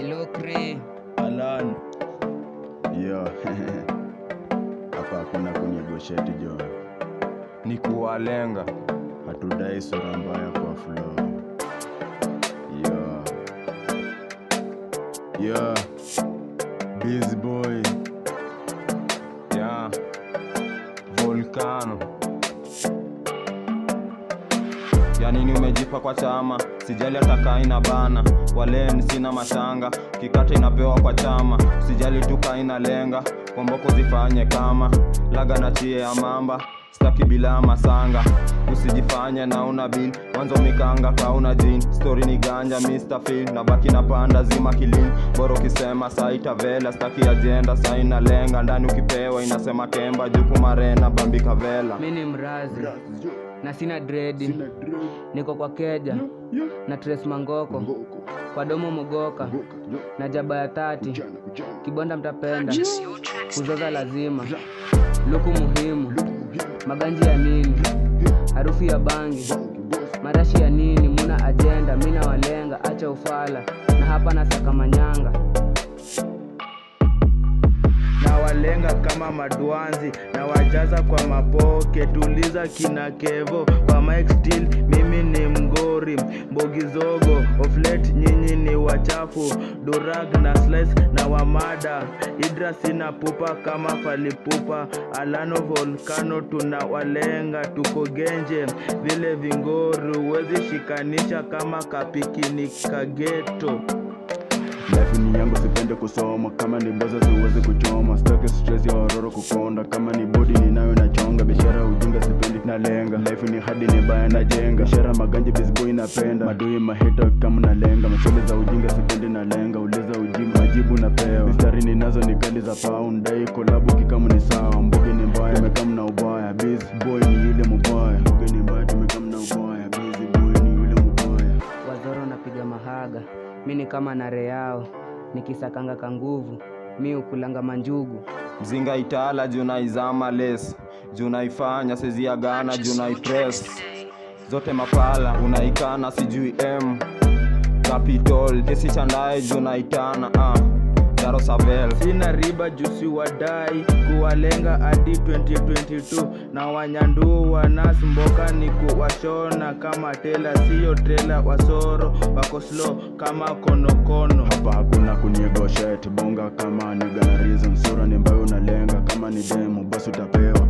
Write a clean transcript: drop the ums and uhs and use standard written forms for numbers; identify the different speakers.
Speaker 1: Ilukri,
Speaker 2: alano. Yo, hapa hakuna kunyegosheti jo,
Speaker 3: ni kuwalenga,
Speaker 2: hatudai sura mbaya kwa flow. Yo, buzy boy.
Speaker 3: yeah, volcano. Yanini umejipa kwa chama, sijali ataka ina bana. Waleni sina mashanga, kikata inapewa kwa chama. Sijali tuka ina lenga, komboko zifanye kama laga na chie ya mamba. Staki bila masanga, usijifanye na una bill. Mwanzo mikanga kauna jean, story ni ganja Mr. Phil. Na baki na panda zima kilin, boro kisema saita vela. Staki agenda, saina lenga. Ndani ukipewa inasema kemba, juku marena bambika vela.
Speaker 1: mini mrazi na sina dredi, niko kwa keja na tres mangoko, kwa domo mogoka na jaba ya 30. Kibonda mtapenda, kuzoza lazima, luku muhimu, maganji ya nini, harufu ya bangi, marashi ya nini. Muna agenda, mina walenga, acha ufala, na hapa nasaka manyanga.
Speaker 4: Na walenga kama maduanzi, na wajaza kwa mapoke. Tuliza kina Kevo kwa mic still, mimi ni mgori mbogizogo. Of late nyinyi ni wachafu, durag na slice na wamada. Idra sina pupa kama falipupa, alano volcano tunawalenga. Tuko genje vile vingori, uwezi shikanisha kama kapikini kageto.
Speaker 2: Life ni yangu sipende kusoma, kama ni boza siwezi kuchoma. Staki stress ya ororo kukonda, kama ni body ninayo nachonga. Biashara ujinga sipendi na lenga, life ni hadi ni baya na jenga. Biashara maganji busy boy napenda, madui maheta kama na lenga. Mashole za ujinga sipendi na lenga, uliza ujinga majibu napewa. Mistari ninazo ni kali za pound, dai kolabu kikamu ni sawa. Mboge ni mbaya, tumekam na ubaya. Busy boy ni yule mubaya, mboge ni mbaya, tumekam na ubaya. Busy boy ni yule mubaya.
Speaker 1: Wazoro napiga mahaga, mini kama nare yao, nikisakanga kanguvu, mi ukulanga manjugu.
Speaker 3: Mzinga itala juna izama les, juna ifanya sezi ya gana juna ipress. Zote mapala unaikana sijui M Capital, kesi chandaye juna itana Daro Savel.
Speaker 4: Sina riba jusi wadai, kuwalenga hadi 2022. Na wanyandu wanas mboka ni kuwashona kama tela. Siyo trela wasoro, wako slow kama konokono.
Speaker 2: Hapa hakuna kunyegosheti, bonga kama ni gana reason. Sura ni mbayo unalenga, kama ni demo basi utapewa.